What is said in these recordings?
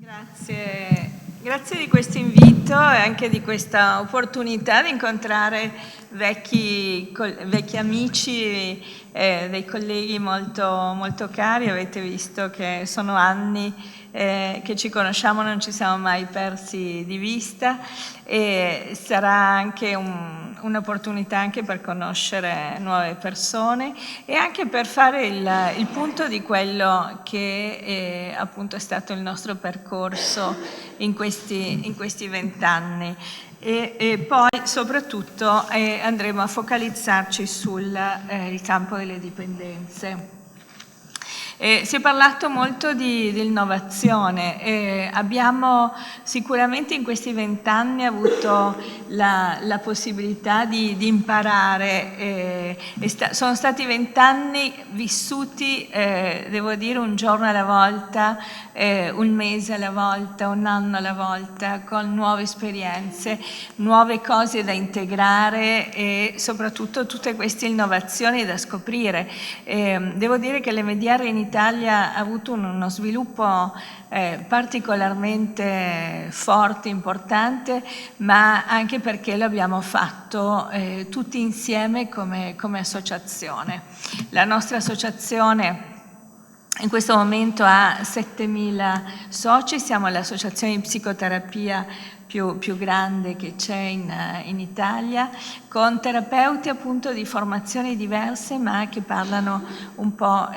Grazie di questo invito e anche di questa opportunità di incontrare vecchi amici, dei colleghi molto cari. Avete visto che sono anni che ci conosciamo, non ci siamo mai persi di vista, e sarà anche un'opportunità anche per conoscere nuove persone e anche per fare il punto di quello che appunto è stato il nostro percorso in questi 20 anni. E poi soprattutto andremo a focalizzarci sul il campo delle dipendenze. Si è parlato molto di innovazione. Abbiamo sicuramente in questi 20 anni avuto la possibilità di imparare. Sono stati 20 anni vissuti, devo dire, un giorno alla volta, un mese alla volta, un anno alla volta, con nuove esperienze, nuove cose da integrare e soprattutto tutte queste innovazioni da scoprire. Devo dire che l'MDR in Italia ha avuto uno sviluppo particolarmente forte, importante, ma anche perché l'abbiamo fatto tutti insieme come associazione. La nostra associazione in questo momento ha 7.000 soci, siamo l'associazione di psicoterapia più grande che c'è in Italia, con terapeuti appunto di formazioni diverse ma che parlano un po'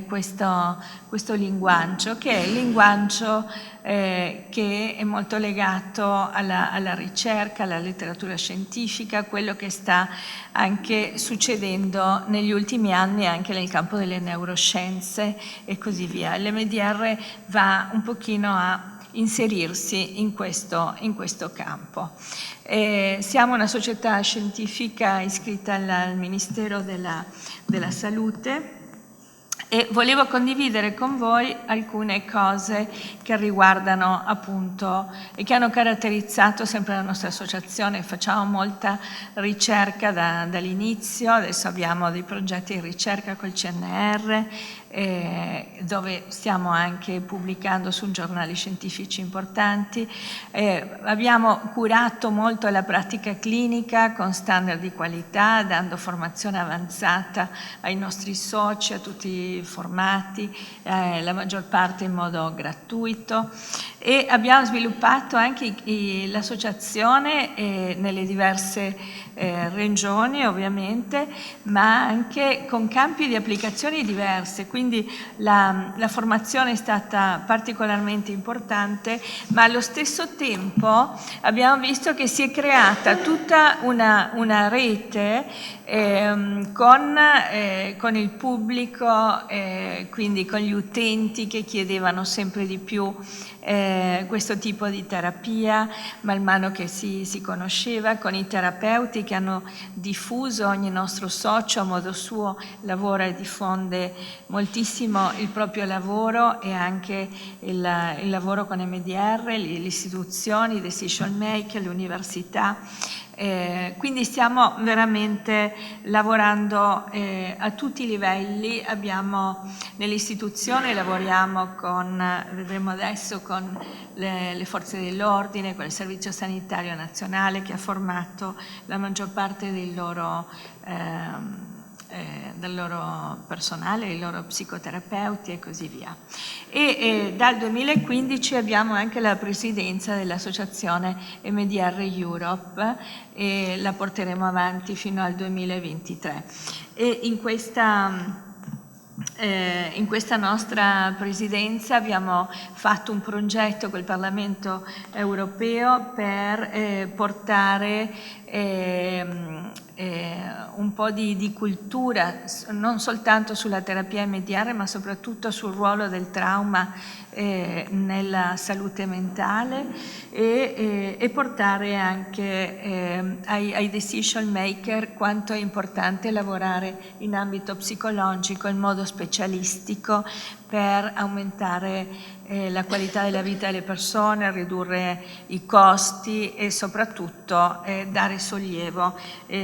questo linguaggio, che è il linguaggio che è molto legato alla ricerca, alla letteratura scientifica, quello che sta anche succedendo negli ultimi anni anche nel campo delle neuroscienze e così via. L'MDR va un pochino a inserirsi in questo campo. Siamo una società scientifica iscritta al Ministero della Salute e volevo condividere con voi alcune cose che riguardano appunto e che hanno caratterizzato sempre la nostra associazione. Facciamo molta ricerca dall'inizio, adesso abbiamo dei progetti di ricerca col CNR, dove stiamo anche pubblicando su giornali scientifici importanti. Abbiamo curato molto la pratica clinica con standard di qualità, dando formazione avanzata ai nostri soci, a tutti formati, la maggior parte in modo gratuito, e abbiamo sviluppato anche l'associazione nelle diverse regioni ovviamente, ma anche con campi di applicazioni diverse, quindi la formazione è stata particolarmente importante, ma allo stesso tempo abbiamo visto che si è creata tutta una rete con il pubblico, quindi con gli utenti che chiedevano sempre di più questo tipo di terapia, man mano che si conosceva, con i terapeuti che hanno diffuso, ogni nostro socio a modo suo lavora e diffonde moltissimo il proprio lavoro e anche il lavoro con MDR, le istituzioni, i decision maker, le università. Quindi stiamo veramente lavorando a tutti i livelli. Nell'istituzione lavoriamo vedremo adesso, con le forze dell'ordine, con il Servizio Sanitario Nazionale che ha formato la maggior parte del loro personale, i loro psicoterapeuti e così via. E dal 2015 abbiamo anche la presidenza dell'associazione MDR Europe e la porteremo avanti fino al 2023. E in questa nostra presidenza abbiamo fatto un progetto col Parlamento europeo per portare un po' di cultura, non soltanto sulla terapia MDR, ma soprattutto sul ruolo del trauma nella salute mentale e portare anche ai decision maker quanto è importante lavorare in ambito psicologico in modo specialistico per aumentare la qualità della vita delle persone, ridurre i costi e soprattutto dare sollievo,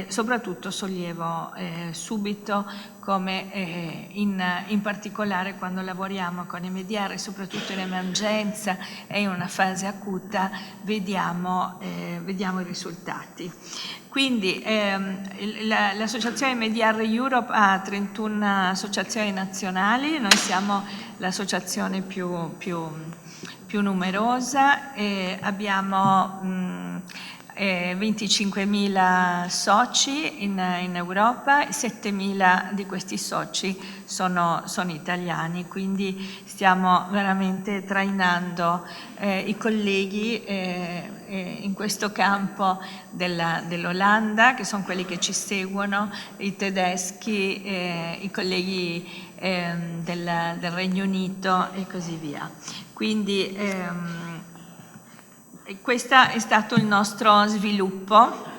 soprattutto sollievo subito come in particolare quando lavoriamo con i MDR, soprattutto in emergenza e in una fase acuta, vediamo i risultati. Quindi l'associazione MDR Europe ha 31 associazioni nazionali, noi siamo l'associazione più numerosa e abbiamo 25.000 soci in Europa, 7.000 di questi soci sono italiani, quindi stiamo veramente trainando i colleghi in questo campo dell'Olanda, che sono quelli che ci seguono, i tedeschi, i colleghi del Regno Unito e così via. Quindi questo è stato il nostro sviluppo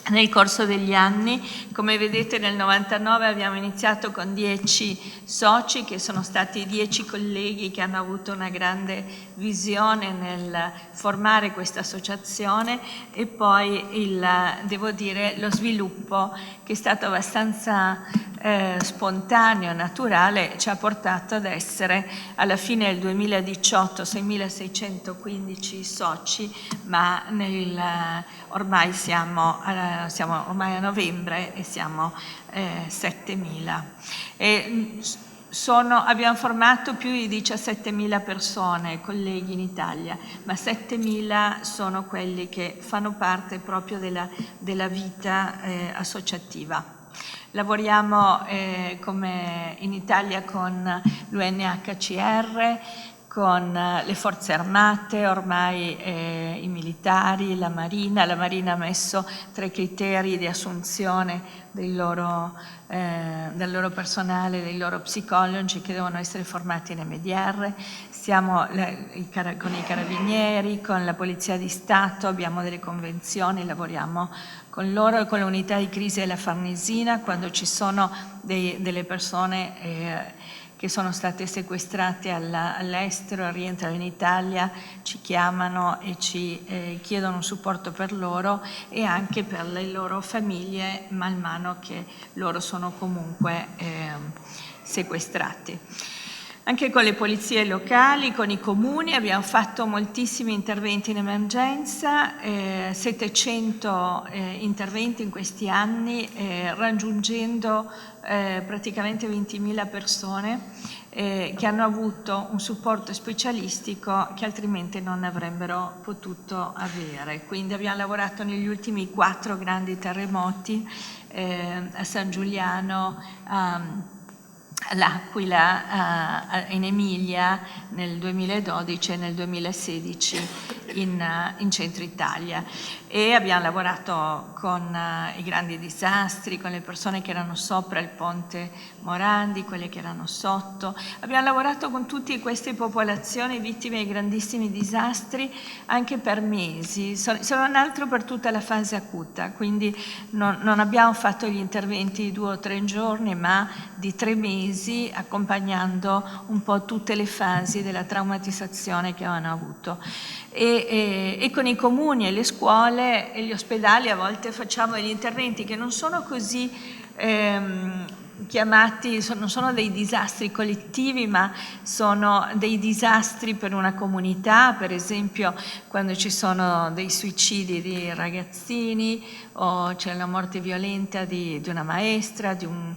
nel corso degli anni. Come vedete nel 99 abbiamo iniziato con 10 soci, che sono stati 10 colleghi che hanno avuto una grande visione nel formare questa associazione, e poi devo dire, lo sviluppo, che è stato abbastanza spontaneo, naturale, ci ha portato ad essere alla fine del 2018 6.615 soci, ma ormai siamo ormai a novembre e siamo 7.000. Abbiamo formato più di 17.000 persone, colleghi in Italia, ma 7.000 sono quelli che fanno parte proprio della vita associativa. Lavoriamo come in Italia con l'UNHCR, con le forze armate, ormai i militari, la Marina. La Marina ha messo 3 criteri di assunzione del loro personale, dei loro psicologi che devono essere formati in MDR. Siamo con i carabinieri, con la Polizia di Stato, abbiamo delle convenzioni, lavoriamo con loro e con l'unità di crisi della Farnesina quando ci sono delle persone che sono state sequestrate all'estero, rientrano in Italia, ci chiamano e ci chiedono un supporto per loro e anche per le loro famiglie man mano che loro sono comunque sequestrati. Anche con le polizie locali, con i comuni abbiamo fatto moltissimi interventi in emergenza, 700 interventi in questi anni, raggiungendo praticamente 20.000 persone che hanno avuto un supporto specialistico che altrimenti non avrebbero potuto avere. Quindi abbiamo lavorato negli ultimi 4 grandi terremoti, a San Giuliano, all'Aquila, in Emilia nel 2012 e nel 2016 in centro Italia, e abbiamo lavorato con i grandi disastri, con le persone che erano sopra il ponte Morandi, quelle che erano sotto. Abbiamo lavorato con tutte queste popolazioni vittime di grandissimi disastri anche per mesi, se non altro per tutta la fase acuta, quindi non abbiamo fatto gli interventi di 2 o 3 giorni, ma di 3 mesi, accompagnando un po' tutte le fasi della traumatizzazione che avevano avuto. E con i comuni e le scuole e gli ospedali a volte facciamo degli interventi che non sono così chiamati, non sono dei disastri collettivi, ma sono dei disastri per una comunità, per esempio quando ci sono dei suicidi di ragazzini o c'è la morte violenta di una maestra, di un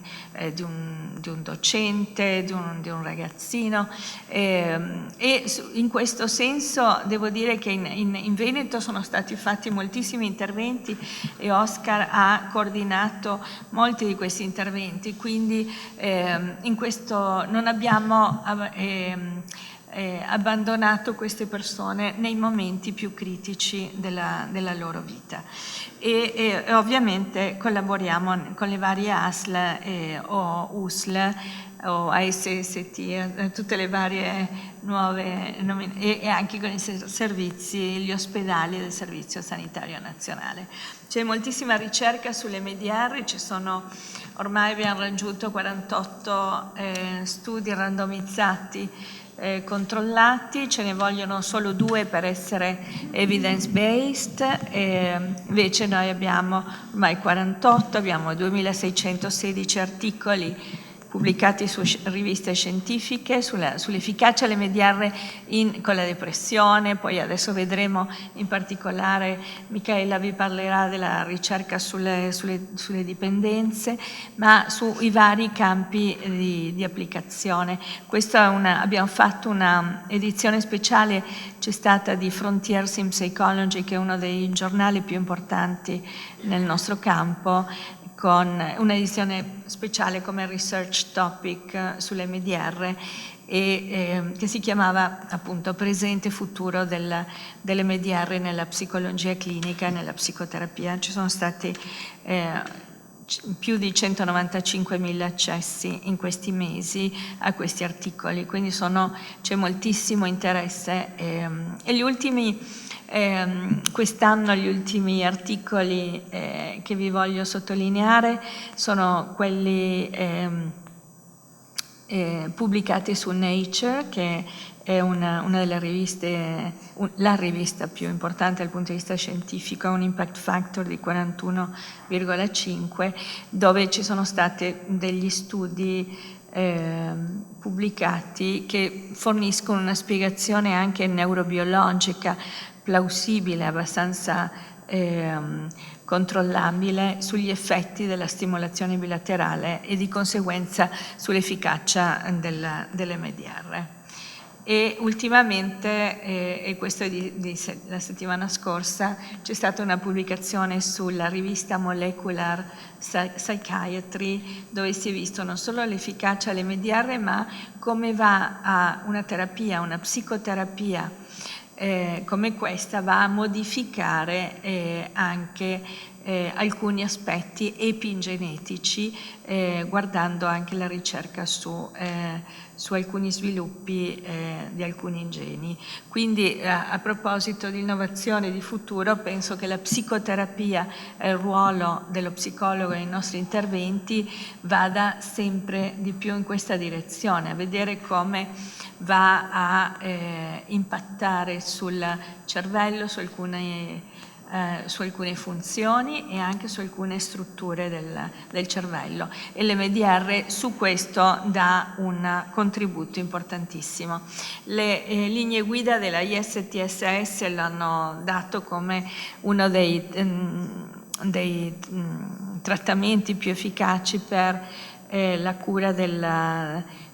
docente, di un ragazzino, e in questo senso devo dire che in Veneto sono stati fatti moltissimi interventi e Oscar ha coordinato molti di questi interventi, quindi in questo non abbiamo abbandonato queste persone nei momenti più critici della loro vita. E ovviamente collaboriamo con le varie ASL o USL o ASST, tutte le varie nuove e anche con i servizi, gli ospedali del Servizio Sanitario Nazionale. C'è moltissima ricerca sulle MDR, ormai abbiamo raggiunto 48 studi randomizzati controllati, ce ne vogliono solo 2 per essere evidence-based, invece noi abbiamo ormai 48, abbiamo 2616 articoli pubblicati su riviste scientifiche sull'efficacia dell'MDR con la depressione. Poi adesso vedremo in particolare, Michaela vi parlerà della ricerca sulle dipendenze, ma sui vari campi di applicazione. Abbiamo fatto una edizione speciale, c'è stata, di Frontiers in Psychology, che è uno dei giornali più importanti nel nostro campo, con un'edizione speciale come research topic sull'MDR che si chiamava appunto Presente e futuro dell'MDR nella psicologia clinica e nella psicoterapia. Ci sono stati più di 195.000 accessi in questi mesi a questi articoli, quindi c'è moltissimo interesse e gli ultimi quest'anno gli ultimi articoli che vi voglio sottolineare sono quelli pubblicati su Nature, che è una delle riviste, la rivista più importante dal punto di vista scientifico, ha un impact factor di 41,5, dove ci sono stati degli studi pubblicati che forniscono una spiegazione anche neurobiologica plausibile, abbastanza controllabile sugli effetti della stimolazione bilaterale e di conseguenza sull'efficacia dell'MDR. E ultimamente, e questo è la settimana scorsa, c'è stata una pubblicazione sulla rivista Molecular Psychiatry, dove si è visto non solo l'efficacia dell'MDR, ma come va a una terapia, una psicoterapia come questa va a modificare anche alcuni aspetti epigenetici, guardando anche la ricerca su alcuni sviluppi di alcuni geni. Quindi a proposito di innovazione e di futuro, penso che la psicoterapia e il ruolo dello psicologo nei nostri interventi vada sempre di più in questa direzione, a vedere come va a impattare sul cervello, su alcune funzioni e anche su alcune strutture del cervello, e l'MDR su questo dà un contributo importantissimo. Le linee guida della ISTSS l'hanno dato come uno dei trattamenti più efficaci per la cura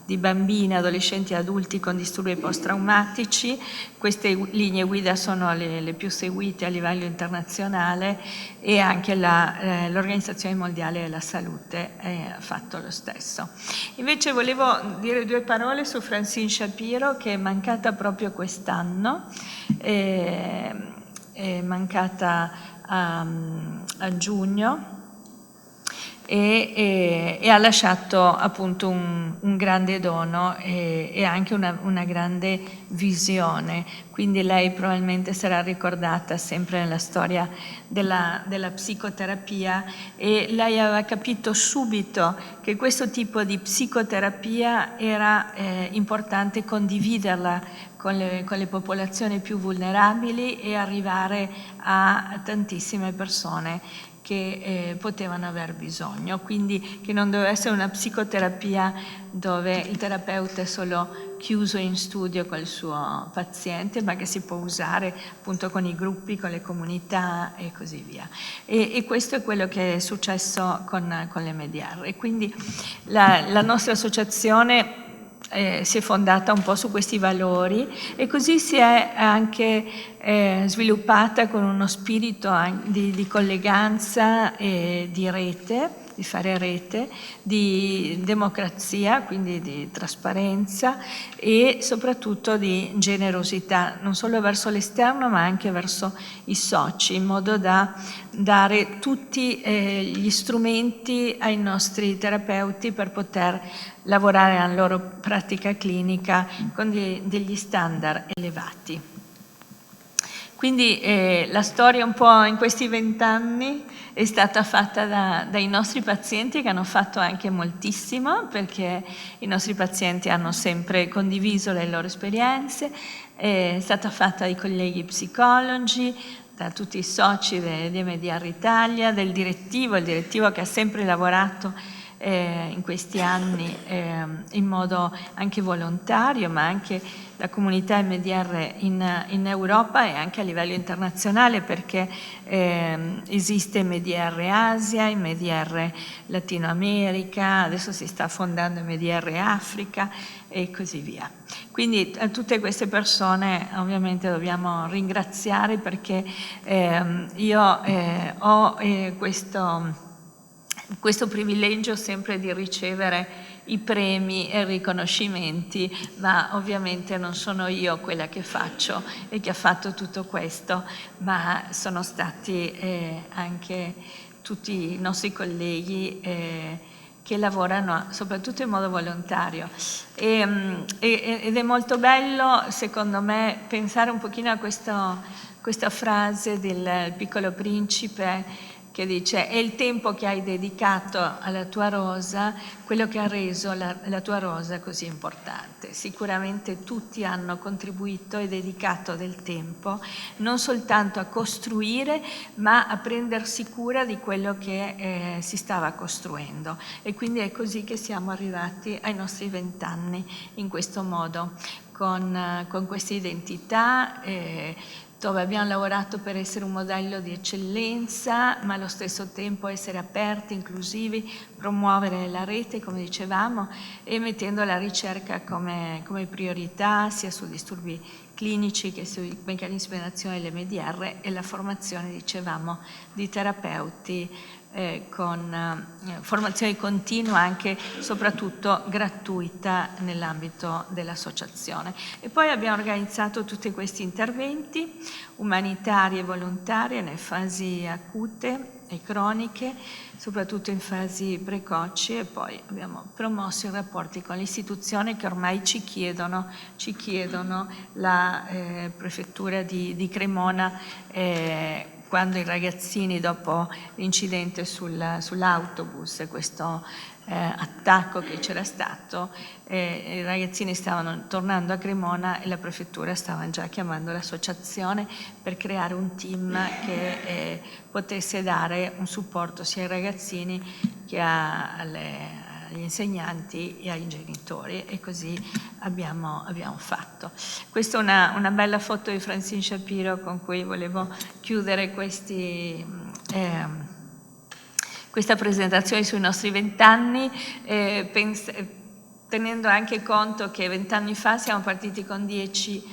di bambini, adolescenti e adulti con disturbi post-traumatici. Queste linee guida sono le più seguite a livello internazionale, e anche l'Organizzazione Mondiale della Salute ha fatto lo stesso. Invece volevo dire 2 parole su Francine Shapiro, che è mancata proprio quest'anno, è mancata a giugno, e ha lasciato appunto un grande dono e anche una grande visione. Quindi lei probabilmente sarà ricordata sempre nella storia della psicoterapia, e lei aveva capito subito che questo tipo di psicoterapia era importante condividerla con le popolazioni più vulnerabili e arrivare a tantissime persone che potevano aver bisogno, quindi che non doveva essere una psicoterapia dove il terapeuta è solo chiuso in studio col suo paziente, ma che si può usare appunto con i gruppi, con le comunità e così via. E questo è quello che è successo con l'MDR. E quindi la nostra associazione si è fondata un po' su questi valori, e così si è anche sviluppata con uno spirito di colleganza e di rete, di fare rete, di democrazia, quindi di trasparenza e soprattutto di generosità, non solo verso l'esterno ma anche verso i soci, in modo da dare tutti gli strumenti ai nostri terapeuti per poter lavorare nella loro pratica clinica con degli standard elevati. Quindi la storia un po' in questi 20 anni è stata fatta dai nostri pazienti, che hanno fatto anche moltissimo, perché i nostri pazienti hanno sempre condiviso le loro esperienze, è stata fatta dai colleghi psicologi, da tutti i soci di MDR Italia, il direttivo che ha sempre lavorato in questi anni in modo anche volontario, ma anche la comunità MDR in Europa e anche a livello internazionale, perché esiste MDR Asia, MDR Latino America, adesso si sta fondando MDR Africa e così via. Quindi a tutte queste persone ovviamente dobbiamo ringraziare, perché io ho questo privilegio sempre di ricevere i premi e i riconoscimenti, ma ovviamente non sono io quella che faccio e che ha fatto tutto questo, ma sono stati anche tutti i nostri colleghi che lavorano soprattutto in modo volontario. Ed è molto bello, secondo me, pensare un pochino a questa frase del Piccolo Principe, che dice: è il tempo che hai dedicato alla tua rosa quello che ha reso la tua rosa così importante. Sicuramente tutti hanno contribuito e dedicato del tempo non soltanto a costruire, ma a prendersi cura di quello che si stava costruendo, e quindi è così che siamo arrivati ai nostri 20 anni in questo modo, con questa identità, dove abbiamo lavorato per essere un modello di eccellenza, ma allo stesso tempo essere aperti, inclusivi, promuovere la rete, come dicevamo, e mettendo la ricerca come priorità sia su disturbi clinici che sui meccanismi di azione dell'MDR, e la formazione, dicevamo, di terapeuti con formazione continua, anche soprattutto gratuita nell'ambito dell'associazione. E poi abbiamo organizzato tutti questi interventi umanitari e volontari nelle fasi acute e croniche, soprattutto in fasi precoci, e poi abbiamo promosso i rapporti con le istituzioni che ormai ci chiedono la prefettura di Cremona, quando i ragazzini, dopo l'incidente sull'autobus, questo attacco che c'era stato, i ragazzini stavano tornando a Cremona e la prefettura stava già chiamando l'associazione per creare un team che potesse dare un supporto sia ai ragazzini che agli insegnanti e ai genitori, e così abbiamo fatto. Questa è una bella foto di Francine Shapiro con cui volevo chiudere questa presentazione sui nostri 20 anni, tenendo anche conto che 20 anni fa siamo partiti con 10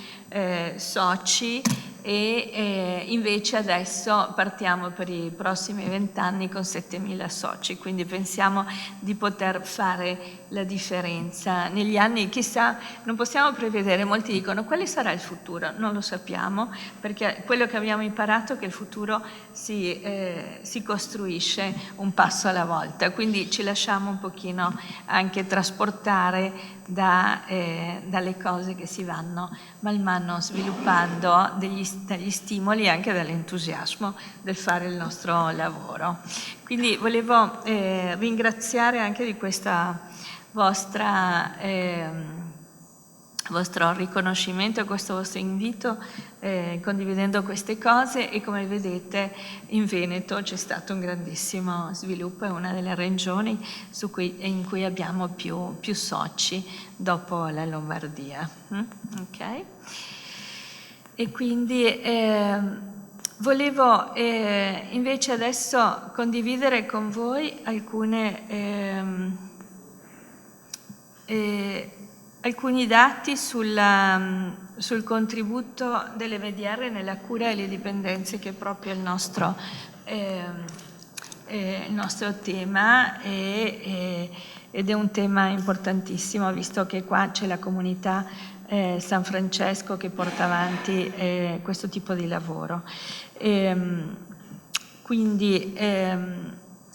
soci, e invece adesso partiamo per i prossimi 20 anni con 7.000 soci, quindi pensiamo di poter fare la differenza negli anni. Chissà, non possiamo prevedere, molti dicono quale sarà il futuro, non lo sappiamo, perché quello che abbiamo imparato è che il futuro si costruisce un passo alla volta, quindi ci lasciamo un pochino anche trasportare dalle cose che si vanno man mano sviluppando, dagli stimoli e anche dall'entusiasmo del fare il nostro lavoro. Quindi volevo ringraziare anche di questa vostro riconoscimento e questo vostro invito, condividendo queste cose, e come vedete in Veneto c'è stato un grandissimo sviluppo, è una delle regioni in cui abbiamo più soci dopo la Lombardia. Okay? E quindi volevo invece adesso condividere con voi alcuni dati sul contributo dell'MDR nella cura delle dipendenze, che è proprio il nostro tema, ed è un tema importantissimo, visto che qua c'è la comunità San Francesco che porta avanti questo tipo di lavoro. Quindi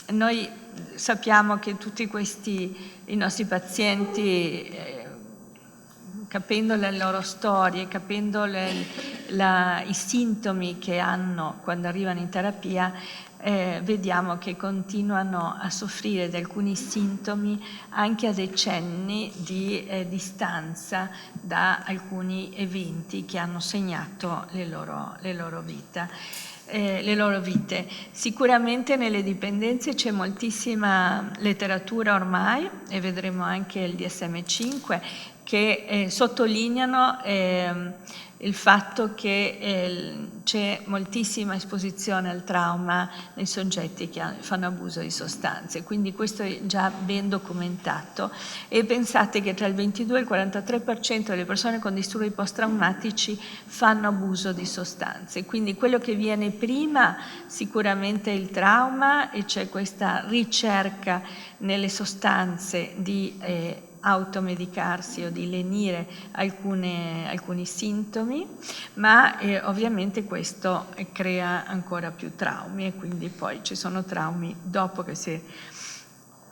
noi sappiamo che tutti i nostri pazienti capendo le loro storie, capendo i sintomi che hanno quando arrivano in terapia, vediamo che continuano a soffrire di alcuni sintomi anche a decenni di distanza da alcuni eventi che hanno segnato le loro vite. Sicuramente nelle dipendenze c'è moltissima letteratura ormai, e vedremo anche il DSM-5, che sottolineano il fatto che c'è moltissima esposizione al trauma nei soggetti che fanno abuso di sostanze, quindi questo è già ben documentato, e pensate che tra il 22 e il 43% delle persone con disturbi post-traumatici fanno abuso di sostanze, quindi quello che viene prima sicuramente è il trauma, e c'è questa ricerca nelle sostanze di automedicarsi o di lenire alcuni sintomi, ma ovviamente questo crea ancora più traumi, e quindi poi ci sono traumi dopo che si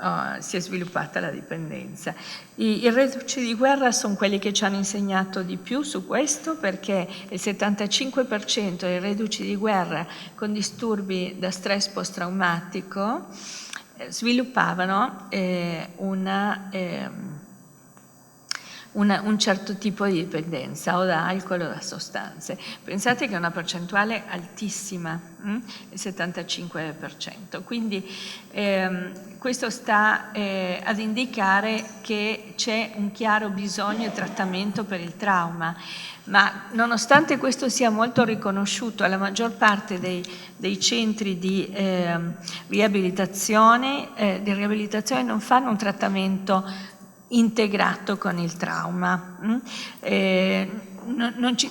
è sviluppata la dipendenza. I reduci di guerra sono quelli che ci hanno insegnato di più su questo, perché il 75% dei reduci di guerra con disturbi da stress post-traumatico sviluppavano un certo tipo di dipendenza, o da alcol o da sostanze. Pensate che è una percentuale altissima, il 75%. Quindi questo sta ad indicare che c'è un chiaro bisogno di trattamento per il trauma. Ma nonostante questo sia molto riconosciuto, la maggior parte dei centri di riabilitazione non fanno un trattamento integrato con il trauma.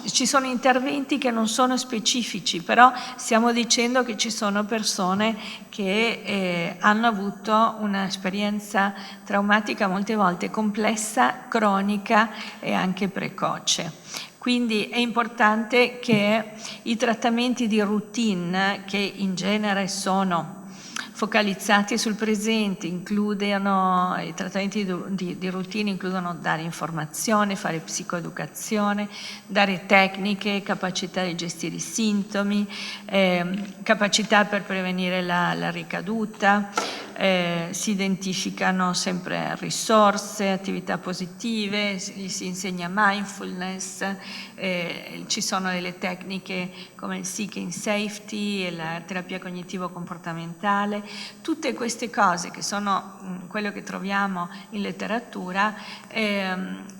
Ci sono interventi che non sono specifici, però stiamo dicendo che ci sono persone che hanno avuto un'esperienza traumatica molte volte complessa, cronica e anche precoce. Quindi è importante che i trattamenti di routine, che in genere sono focalizzati sul presente, i trattamenti di routine includono dare informazione, fare psicoeducazione, dare tecniche, capacità di gestire i sintomi, capacità per prevenire la ricaduta. Si identificano sempre risorse, attività positive, si insegna mindfulness, ci sono delle tecniche come il Seeking Safety e la terapia cognitivo-comportamentale. Tutte queste cose, che sono quello che troviamo in letteratura,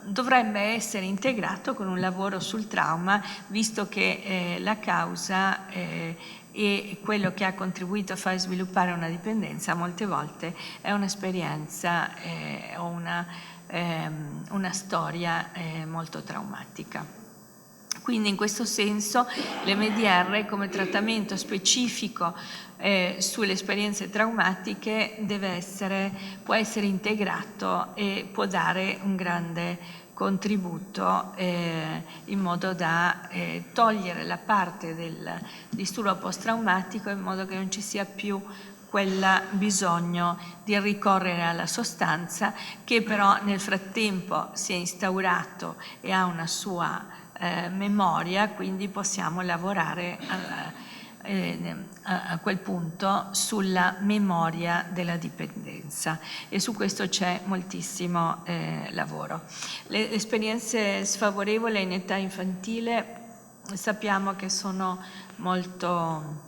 dovrebbe essere integrato con un lavoro sul trauma, visto che la causa e quello che ha contribuito a far sviluppare una dipendenza molte volte è un'esperienza o una storia molto traumatica. Quindi in questo senso l'EMDR come trattamento specifico sulle esperienze traumatiche può essere integrato e può dare un grande contributo in modo da togliere la parte del disturbo post-traumatico, in modo che non ci sia più quel bisogno di ricorrere alla sostanza, che però nel frattempo si è instaurato e ha una sua memoria, quindi possiamo lavorare a quel punto sulla memoria della dipendenza, e su questo c'è moltissimo lavoro. Le esperienze sfavorevoli in età infantile sappiamo che sono molto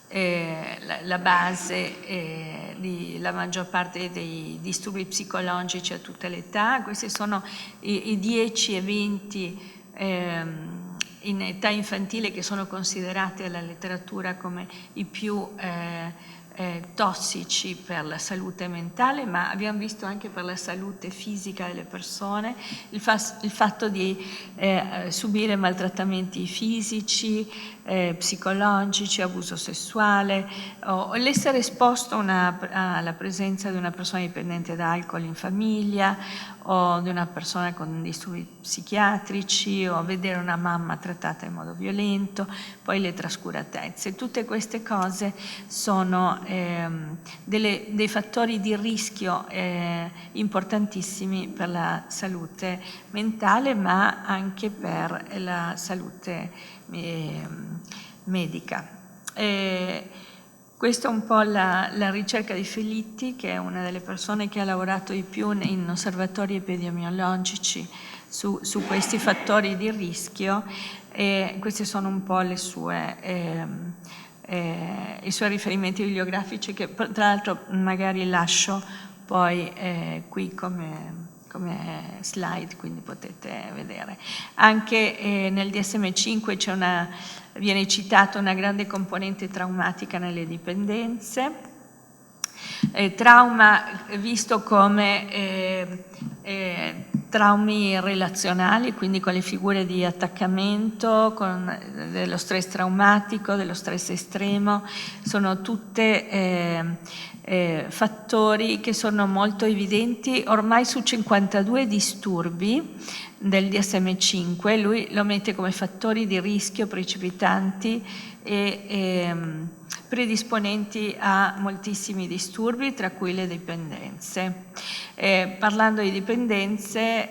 la base la maggior parte dei disturbi psicologici a tutte le età. Questi sono i 10 eventi in età infantile che sono considerati dalla letteratura come i più tossici per la salute mentale, ma abbiamo visto anche per la salute fisica delle persone, il fatto di subire maltrattamenti fisici, psicologici, abuso sessuale, o l'essere esposto alla presenza di una persona dipendente da alcol in famiglia, o di una persona con disturbi psichiatrici, o vedere una mamma trattata in modo violento, poi le trascuratezze. Tutte queste cose sono dei fattori di rischio importantissimi per la salute mentale, ma anche per la salute medica. Questa è un po' la ricerca di Felitti, che è una delle persone che ha lavorato di più in osservatori epidemiologici su questi fattori di rischio, e questi sono un po' i suoi riferimenti bibliografici, che tra l'altro magari lascio poi qui come slide, quindi potete vedere. Anche nel DSM-5 viene citata una grande componente traumatica nelle dipendenze. Trauma visto come traumi relazionali, quindi con le figure di attaccamento, dello stress traumatico, dello stress estremo, sono tutte fattori che sono molto evidenti ormai su 52 disturbi del DSM-5. Lui lo mette come fattori di rischio precipitanti e predisponenti a moltissimi disturbi, tra cui le dipendenze. Parlando di dipendenze,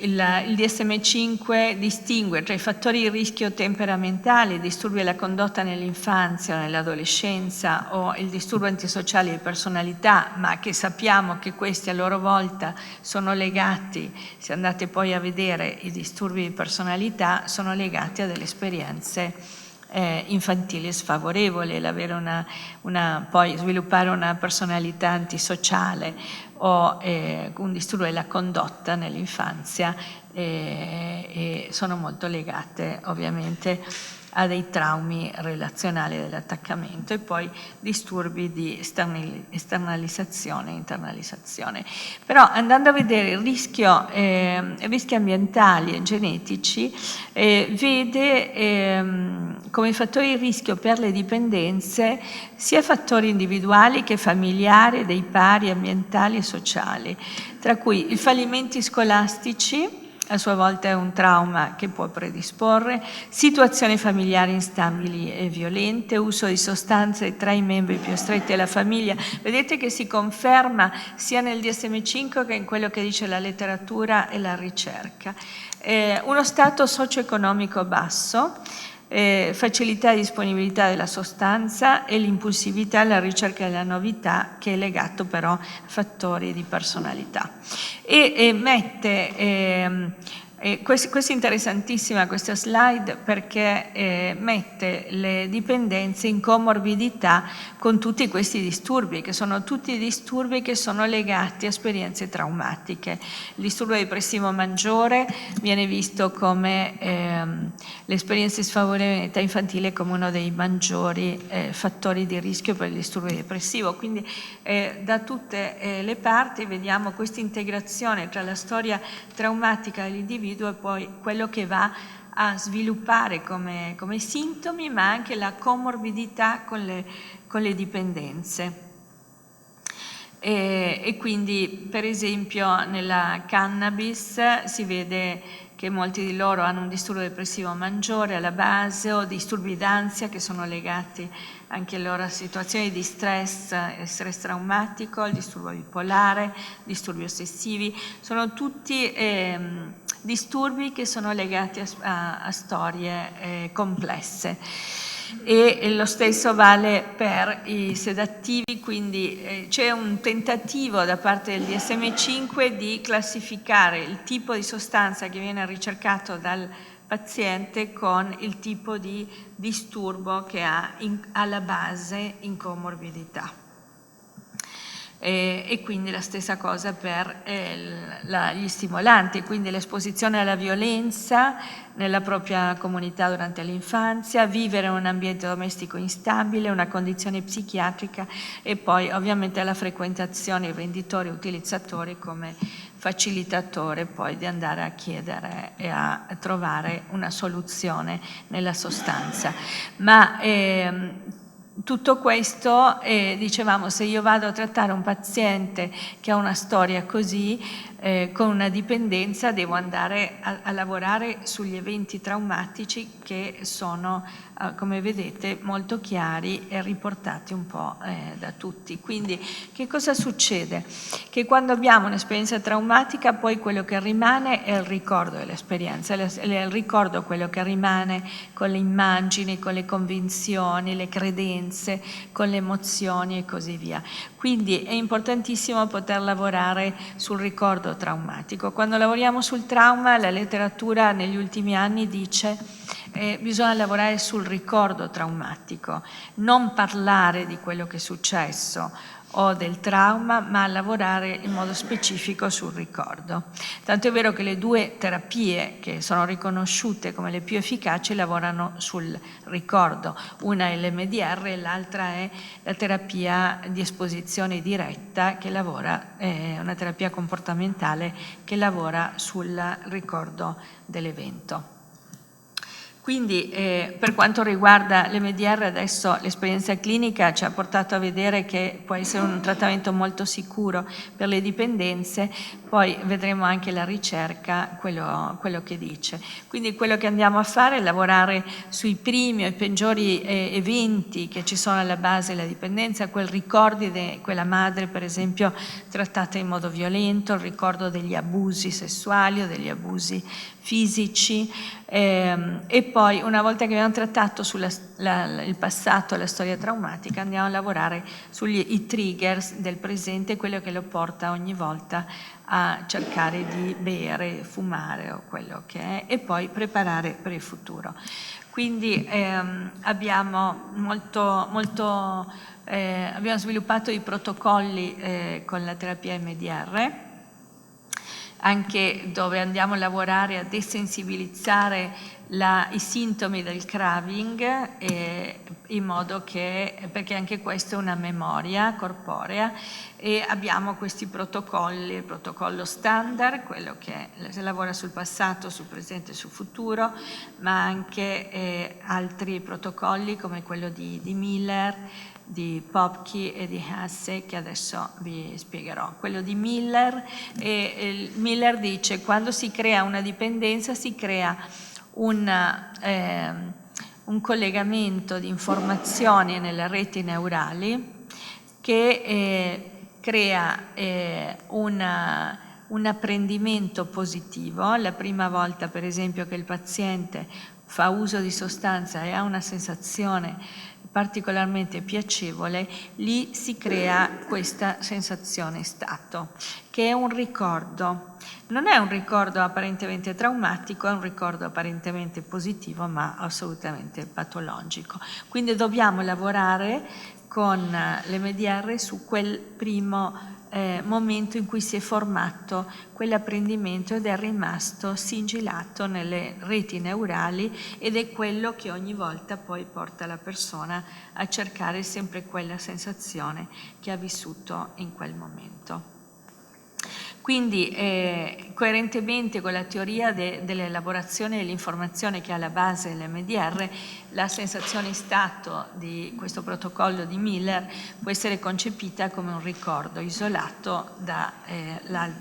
il DSM-5 distingue tra i fattori di rischio temperamentali, i disturbi della condotta nell'infanzia o nell'adolescenza, o il disturbo antisociale di personalità, ma che sappiamo che questi a loro volta sono legati, se andate poi a vedere i disturbi di personalità, sono legati a delle esperienze infantili sfavorevoli, l'avere poi sviluppare una personalità antisociale o un disturbo della condotta nell'infanzia sono molto legate ovviamente a dei traumi relazionali dell'attaccamento, e poi disturbi di esternalizzazione e internalizzazione. Però andando a vedere rischi ambientali e genetici, vede come fattori di rischio per le dipendenze sia fattori individuali che familiari, dei pari, ambientali e sociali, tra cui i fallimenti scolastici, a sua volta è un trauma che può predisporre, situazioni familiari instabili e violente, uso di sostanze tra i membri più stretti della famiglia. Vedete che si conferma sia nel DSM-5 che in quello che dice la letteratura e la ricerca. Uno stato socio-economico basso, facilità e disponibilità della sostanza e l'impulsività alla ricerca della novità, che è legato però a fattori di personalità. E mette, questa è interessantissima questa slide, perché mette le dipendenze in comorbidità con tutti questi disturbi, che sono tutti disturbi che sono legati a esperienze traumatiche. Il disturbo depressivo maggiore viene visto come l'esperienza sfavorevole nell'età infantile come uno dei maggiori fattori di rischio per il disturbo depressivo. Quindi da tutte le parti vediamo questa integrazione tra la storia traumatica dell'individuo e poi quello che va a sviluppare come sintomi, ma anche la comorbidità con le dipendenze. E quindi, per esempio, nella cannabis si vede che molti di loro hanno un disturbo depressivo maggiore alla base, o disturbi d'ansia che sono legati anche loro a situazioni di stress traumatico, il disturbo bipolare, disturbi ossessivi. Sono tutti disturbi che sono legati a storie complesse. E lo stesso vale per i sedativi, quindi c'è un tentativo da parte del DSM-5 di classificare il tipo di sostanza che viene ricercato dal paziente con il tipo di disturbo che ha alla base in comorbidità. E quindi la stessa cosa per gli stimolanti, quindi l'esposizione alla violenza nella propria comunità durante l'infanzia, vivere in un ambiente domestico instabile, una condizione psichiatrica, e poi ovviamente la frequentazione di venditori e utilizzatori come facilitatore poi di andare a chiedere e a trovare una soluzione nella sostanza. Ma tutto questo, dicevamo, se io vado a trattare un paziente che ha una storia così, con una dipendenza, devo andare a lavorare sugli eventi traumatici che sono, come vedete, molto chiari e riportati un po' da tutti. Quindi che cosa succede? Che quando abbiamo un'esperienza traumatica, poi quello che rimane è il ricordo dell'esperienza, il ricordo quello che rimane con le immagini, con le convinzioni, le credenze, con le emozioni e così via. Quindi è importantissimo poter lavorare sul ricordo traumatico. Quando lavoriamo sul trauma, la letteratura negli ultimi anni dice bisogna lavorare sul ricordo traumatico, non parlare di quello che è successo o del trauma, ma lavorare in modo specifico sul ricordo. Tanto è vero che le due terapie che sono riconosciute come le più efficaci lavorano sul ricordo. Una è l'EMDR e l'altra è la terapia di esposizione diretta, che lavora, una terapia comportamentale che lavora sul ricordo dell'evento. Quindi per quanto riguarda l'EMDR, adesso l'esperienza clinica ci ha portato a vedere che può essere un trattamento molto sicuro per le dipendenze, poi vedremo anche la ricerca quello che dice. Quindi quello che andiamo a fare è lavorare sui primi e peggiori eventi che ci sono alla base della dipendenza, quel ricordi di quella madre per esempio trattata in modo violento, il ricordo degli abusi sessuali o degli abusi fisici, e poi una volta che abbiamo trattato il passato, la storia traumatica, andiamo a lavorare sugli triggers del presente, quello che lo porta ogni volta a cercare di bere, fumare o quello che è, e poi preparare per il futuro. Quindi abbiamo abbiamo sviluppato i protocolli con la terapia EMDR, anche dove andiamo a lavorare a desensibilizzare i sintomi del craving, in modo che, perché anche questa è una memoria corporea, e abbiamo questi protocolli, il protocollo standard, quello che si lavora sul passato, sul presente e sul futuro, ma anche altri protocolli come quello di Miller, di Popke e di Hasse, che adesso vi spiegherò. Quello di Miller, Miller dice: quando si crea una dipendenza si crea un collegamento di informazioni nelle reti neurali che crea un apprendimento positivo. La prima volta, per esempio, che il paziente fa uso di sostanza e ha una sensazione particolarmente piacevole, lì si crea questa sensazione stato, che è un ricordo. Non è un ricordo apparentemente traumatico, è un ricordo apparentemente positivo, ma assolutamente patologico. Quindi dobbiamo lavorare con l'EMDR su quel primo momento in cui si è formato quell'apprendimento ed è rimasto sigillato nelle reti neurali, ed è quello che ogni volta poi porta la persona a cercare sempre quella sensazione che ha vissuto in quel momento. Quindi coerentemente con la teoria dell'elaborazione dell'informazione che è alla base dell'EMDR, la sensazione stato di questo protocollo di Miller può essere concepita come un ricordo isolato dal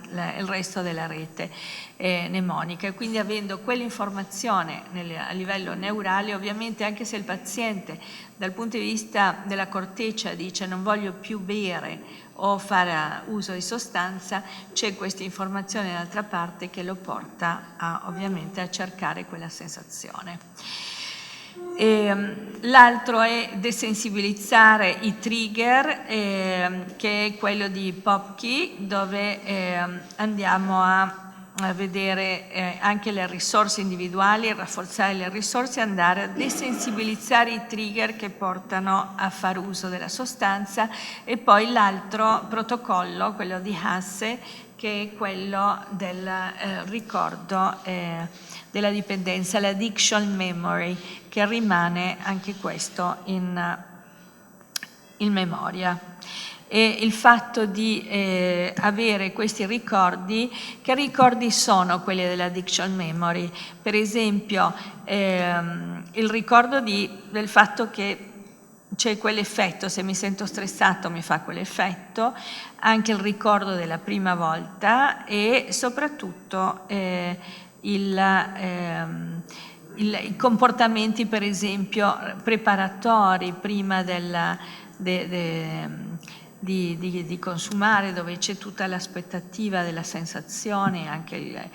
resto della rete mnemonica. Quindi avendo quell'informazione a livello neurale, ovviamente anche se il paziente dal punto di vista della corteccia dice non voglio più bere o fare uso di sostanza, c'è questa informazione dall'altra parte che lo porta ovviamente a cercare quella sensazione. L'altro è desensibilizzare i trigger, che è quello di Popke, dove andiamo a vedere anche le risorse individuali, rafforzare le risorse, andare a desensibilizzare i trigger che portano a far uso della sostanza, e poi l'altro protocollo, quello di Hasse, che è quello del ricordo della dipendenza, l'addiction memory, che rimane anche questo in memoria. E il fatto di avere questi ricordi, che ricordi sono quelli dell'addiction memory? Per esempio il ricordo del fatto che c'è quell'effetto, se mi sento stressato mi fa quell'effetto, anche il ricordo della prima volta e soprattutto i comportamenti, per esempio, preparatori prima di consumare, dove c'è tutta l'aspettativa della sensazione, anche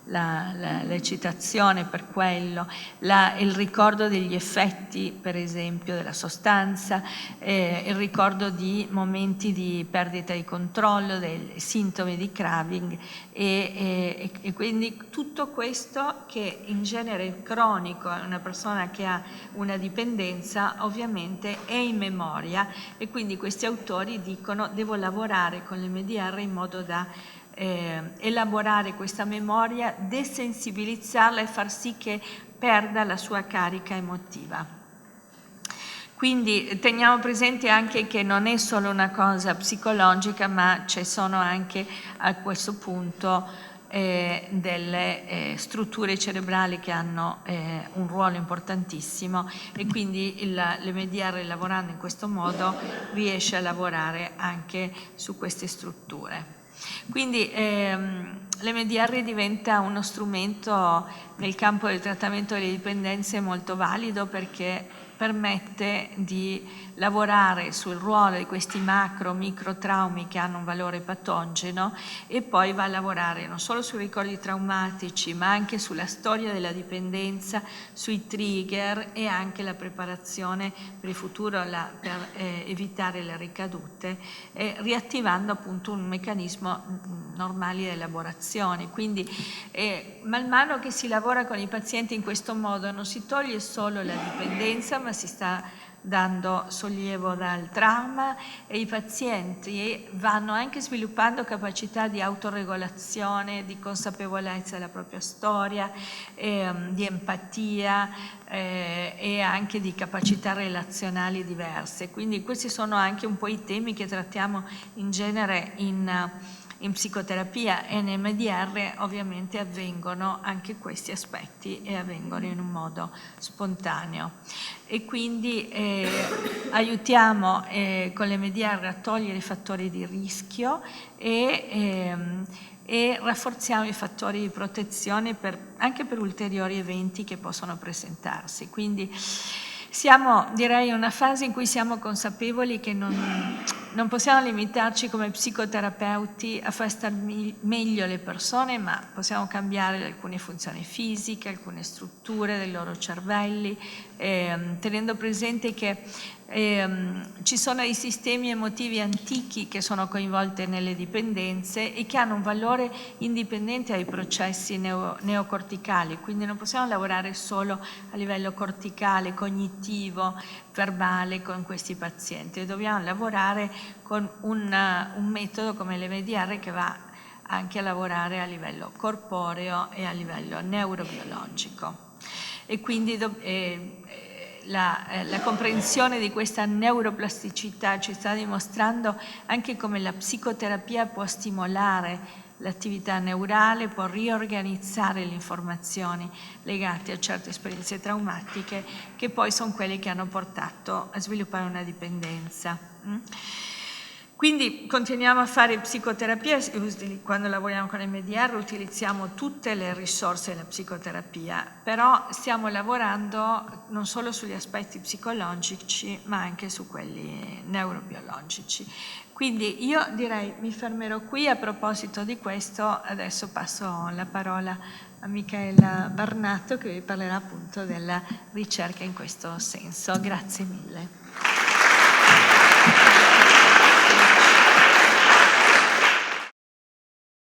l'eccitazione per quello, il ricordo degli effetti, per esempio, della sostanza, il ricordo di momenti di perdita di controllo, dei sintomi di craving e quindi tutto questo che in genere è cronico a una persona che ha una dipendenza ovviamente è in memoria e quindi questi autori dicono devo lavorare con l'MDR in modo da elaborare questa memoria, desensibilizzarla e far sì che perda la sua carica emotiva. Quindi teniamo presente anche che non è solo una cosa psicologica, ma ci sono anche a questo punto delle strutture cerebrali che hanno un ruolo importantissimo e quindi l'MDR, lavorando in questo modo, riesce a lavorare anche su queste strutture. Quindi l'MDR diventa uno strumento nel campo del trattamento delle dipendenze molto valido perché permette di lavorare sul ruolo di questi micro traumi che hanno un valore patogeno e poi va a lavorare non solo sui ricordi traumatici ma anche sulla storia della dipendenza, sui trigger e anche la preparazione per il futuro per evitare le ricadute, riattivando appunto un meccanismo normale di elaborazione. Quindi man mano che si lavora con i pazienti in questo modo non si toglie solo la dipendenza ma si sta dando sollievo dal trauma e i pazienti vanno anche sviluppando capacità di autoregolazione, di consapevolezza della propria storia, di empatia e anche di capacità relazionali diverse. Quindi questi sono anche un po' i temi che trattiamo in genere in psicoterapia e in MDR ovviamente avvengono anche questi aspetti e avvengono in un modo spontaneo. E quindi aiutiamo con l'MDR a togliere i fattori di rischio e rafforziamo i fattori di protezione anche per ulteriori eventi che possono presentarsi. Quindi siamo, direi, in una fase in cui siamo consapevoli che non possiamo limitarci come psicoterapeuti a far star meglio le persone, ma possiamo cambiare alcune funzioni fisiche, alcune strutture dei loro cervelli, tenendo presente che ci sono dei sistemi emotivi antichi che sono coinvolti nelle dipendenze e che hanno un valore indipendente dai processi neocorticali, quindi non possiamo lavorare solo a livello corticale, cognitivo, verbale con questi pazienti, dobbiamo lavorare con un metodo come l'MDR che va anche a lavorare a livello corporeo e a livello neurobiologico. E quindi la comprensione di questa neuroplasticità ci sta dimostrando anche come la psicoterapia può stimolare l'attività neurale, può riorganizzare le informazioni legate a certe esperienze traumatiche che poi sono quelle che hanno portato a sviluppare una dipendenza. Quindi continuiamo a fare psicoterapia, quando lavoriamo con MDR utilizziamo tutte le risorse della psicoterapia, però stiamo lavorando non solo sugli aspetti psicologici ma anche su quelli neurobiologici. Quindi io direi mi fermerò qui. A proposito di questo adesso passo la parola a Michaela Barnato che vi parlerà appunto della ricerca in questo senso. Grazie mille.